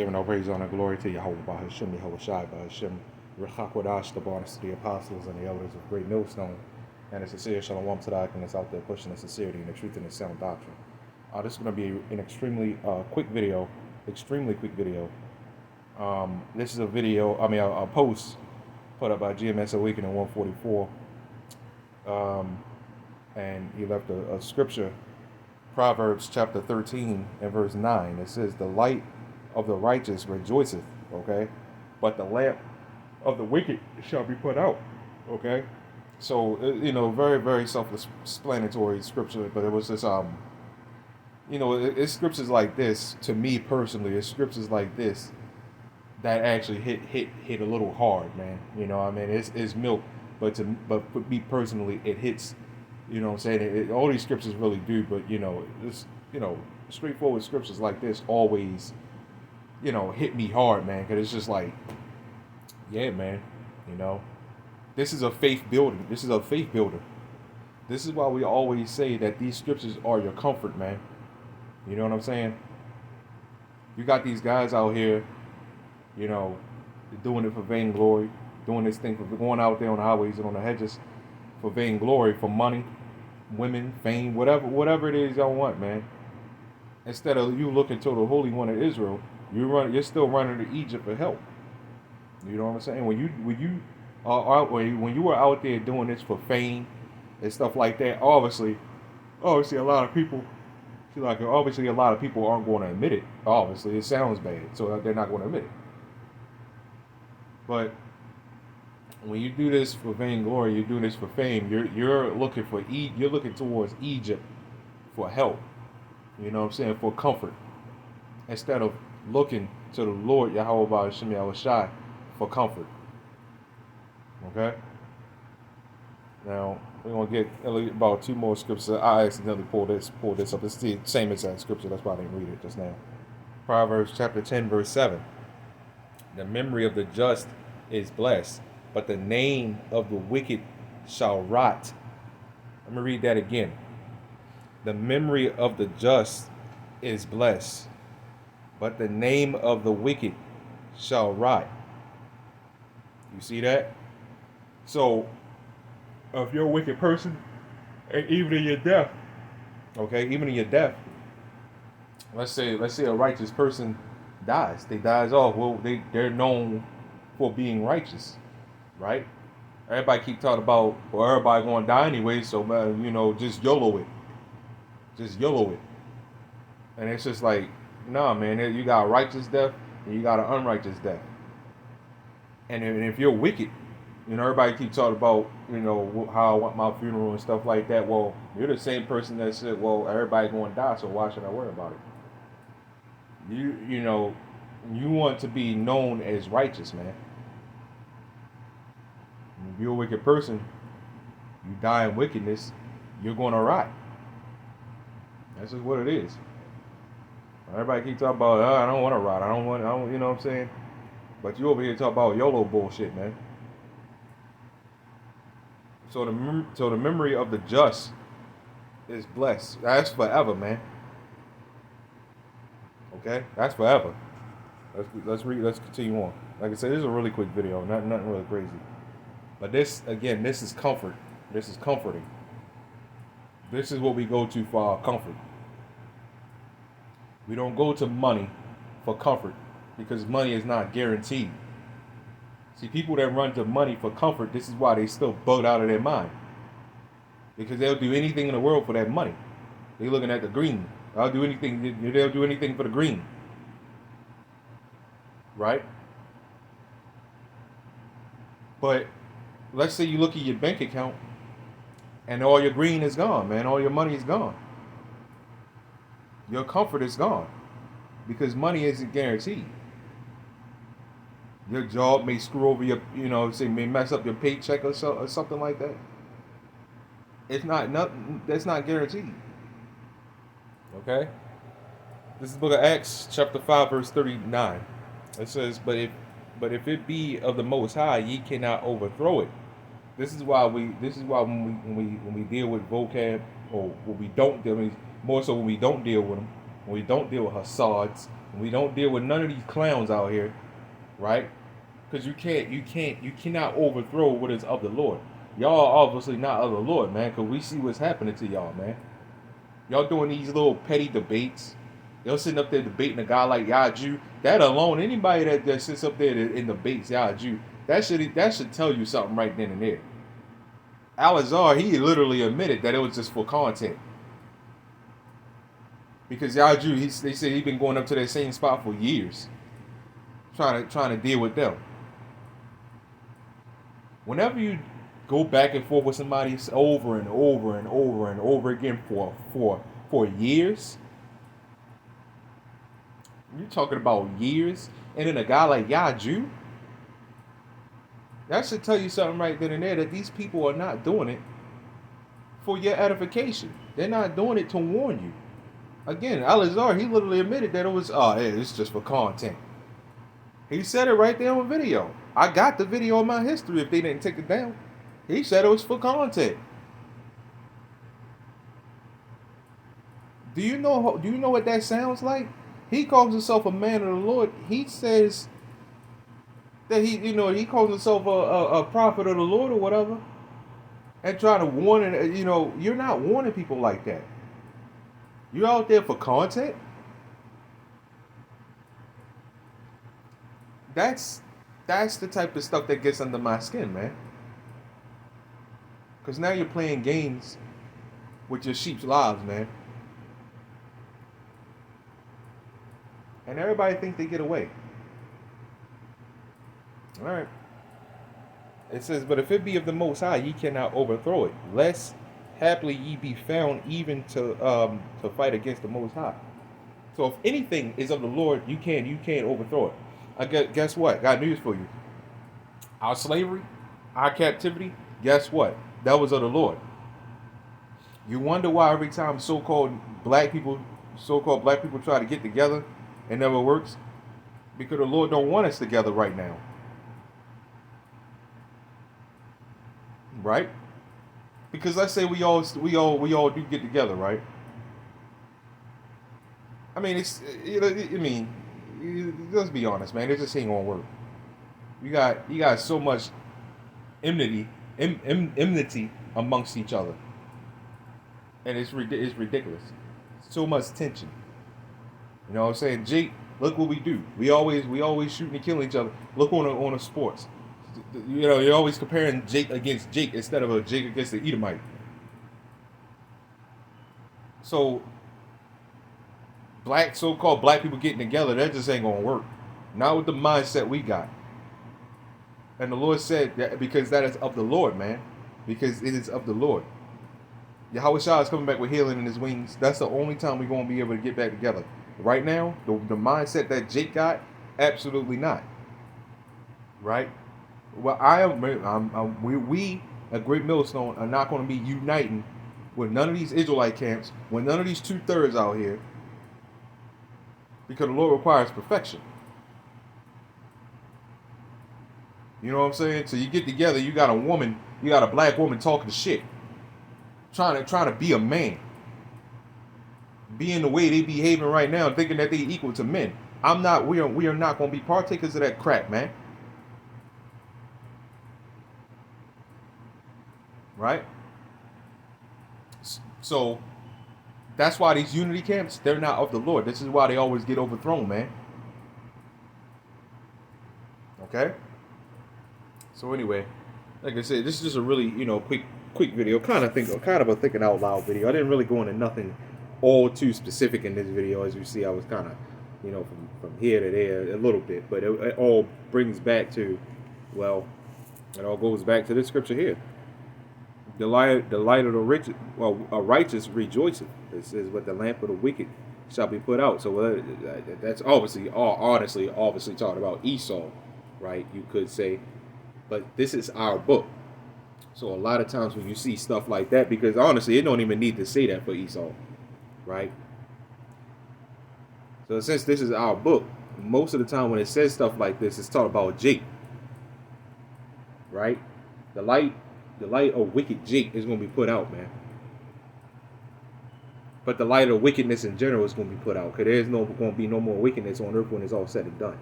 Giving all praise, honor, glory to Yahawah, BAHASHAM, YAHAWASHI, BAHASHAM, Rechakwadash, the bonus to the apostles and the elders of Great Millstone, and a sincere shalom to the icon that's out there pushing the sincerity and the truth and the sound doctrine. This is going to be an extremely quick video, this is a video, a post put up by GMS Awakening 144, and he left a scripture, Proverbs chapter 13 and verse 9. It says, "The light of the righteous rejoiceth," okay? "But the lamp of the wicked shall be put out," okay? So, very, very self-explanatory scripture, but it was just, it's scriptures like this, to me personally, it's scriptures like this that actually hit a little hard, man. It's milk, but for me personally, it hits. You know what I'm saying? All these scriptures really do, but straightforward scriptures like this always, hit me hard, man. Because it's just like, yeah, man. This is a faith building. This is a faith builder. This is why we always say that these scriptures are your comfort, man. You know what I'm saying? You got these guys out here, doing it for vainglory, doing this thing for going out there on the highways and on the hedges for vainglory, for money, women, fame, whatever it is y'all want, man. Instead of you looking to the Holy One of Israel, you're still running to Egypt for help. You know what I'm saying? When you are out there doing this for fame and stuff like that, obviously a lot of people aren't going to admit it. Obviously, it sounds bad, so they're not going to admit it. But when you do this for vainglory, you do this for fame, you're looking towards Egypt for help. You know what I'm saying? For comfort. Instead of looking to the Lord Yahawah BAHASHAM YAHAWASHI for comfort. Okay? Now, we're going to get about two more scriptures. I accidentally pulled this up. It's the same exact scripture. That's why I didn't read it just now. Proverbs chapter 10, verse 7. "The memory of the just is blessed, but the name of the wicked shall rot." Let me read that again. "The memory of the just is blessed, but the name of the wicked shall rot." You see that? So, if you're a wicked person, and even in your death, let's say a righteous person dies. They dies off. Well, they're known for being righteous. Right? Everybody keep talking about, well, everybody gonna die anyway, so just YOLO it. And it's just like, nah, man, you got a righteous death and you got an unrighteous death. And if you're wicked, everybody keep talking about, how I want my funeral and stuff like that. Well, you're the same person that said, well, everybody gonna die, so why should I worry about it? You want to be known as righteous, man. If you're a wicked person, you die in wickedness, you're going to rot. That's just what it is. Everybody keep talking about, I don't want to rot. I don't, you know what I'm saying? But you over here talking about YOLO bullshit, man. So the memory of the just is blessed. That's forever, man. Okay? That's forever. Let's continue on. Like I said, this is a really quick video, nothing really crazy. But this is comfort. This is comforting. This is what we go to for our comfort. We don't go to money for comfort because money is not guaranteed. See, people that run to money for comfort, this is why they still bugged out of their mind. Because they'll do anything in the world for that money. They're looking at the green. They'll do anything for the green. Right? But let's say you look at your bank account and all your green is gone, man. All your money is gone. Your comfort is gone because money isn't guaranteed. Your job may screw over may mess up your paycheck or something like that. That's not guaranteed. Okay? This is the book of Acts, chapter 5, verse 39. It says, But if it be of the Most High, ye cannot overthrow it." This is why when we deal with vocab, or when we don't deal, more so when we don't deal with them, when we don't deal with Hassads, And we don't deal with none of these clowns out here, right? Because you cannot overthrow what is of the Lord. Y'all are obviously not of the Lord, man, because we see what's happening to y'all, man. Y'all doing these little petty debates. Y'all sitting up there debating a guy like Yaju. That alone, anybody that sits up there and debates Yaju, that should tell you something right then and there. Al-Azhar, he literally admitted that it was just for content. Because Yaju, they said he's been going up to that same spot for years, trying to deal with them. Whenever you go back and forth with somebody over and over and over and over again for years, you're talking about years, and then a guy like Yaju, that should tell you something right then and there, that these people are not doing it for your edification. They're not doing it to warn you. Again, Al-Azhar, he literally admitted that it's just for content. He said it right there on video. I got the video on my history if they didn't take it down. He said it was for content. Do you know what that sounds like? He calls himself a man of the Lord. He says that he calls himself a prophet of the Lord or whatever, and trying to warn it. You're not warning people like that. You're out there for content. That's the type of stuff that gets under my skin, man. Because now you're playing games with your sheep's lives, man. And everybody thinks they get away. All right. It says, but if it be of the Most High, ye cannot overthrow it, lest haply ye be found even to fight against the Most High. So if anything is of the Lord, you can't overthrow it. Guess what? Got news for you. Our slavery, our captivity, guess what? That was of the Lord. You wonder why every time so-called black people try to get together, it never works? Because the Lord don't want us together right now. Right? Because let's say we all do get together, right? I mean, let's be honest, man. It just ain't gonna work. You got so much enmity amongst each other, and it's ridiculous. So much tension. You know what I'm saying? Jake, look what we do. We always shooting and killing each other. Look on the sports. You're always comparing Jake against Jake instead of a Jake against the Edomite. So so-called black people getting together, that just ain't gonna work. Not with the mindset we got. And the Lord said that because that is of the Lord, man. Because it is of the Lord. YAHAWASHI is coming back with healing in his wings. That's the only time we're going to be able to get back together. Right now, the mindset that Jake got, absolutely not. Right? Well, we at Great Millstone are not going to be uniting with none of these Israelite camps, with none of these 2/3 out here, because the Lord requires perfection. You know what I'm saying? So you get together, you got a black woman talking shit, trying to be a man, being the way they behaving right now, thinking that they equal to men. We are not going to be partakers of that crap, man. Right? So that's why these unity camps, they're not of the Lord. This is why they always get overthrown, man. Okay? So anyway, like I said, this is just a really, quick video. Kind of a thinking out loud video. I didn't really go into nothing all too specific in this video. As you see, I was kind of, from here to there a little bit. But it all brings back to, well, it all goes back to this scripture here. The light of the rich, a righteous rejoiceth. It says, but the lamp of the wicked shall be put out. So that's obviously talking about Esau, right? You could say. But this is our book. So a lot of times when you see stuff like that, because honestly, it don't even need to say that for Esau, right? So since this is our book, most of the time when it says stuff like this, it's talking about Jake, right? The light of wicked Jake is going to be put out, man. But the light of wickedness in general is going to be put out, because there's going to be no more wickedness on earth when it's all said and done.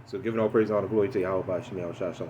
So giving all praise and all the glory to YAHAWASHI.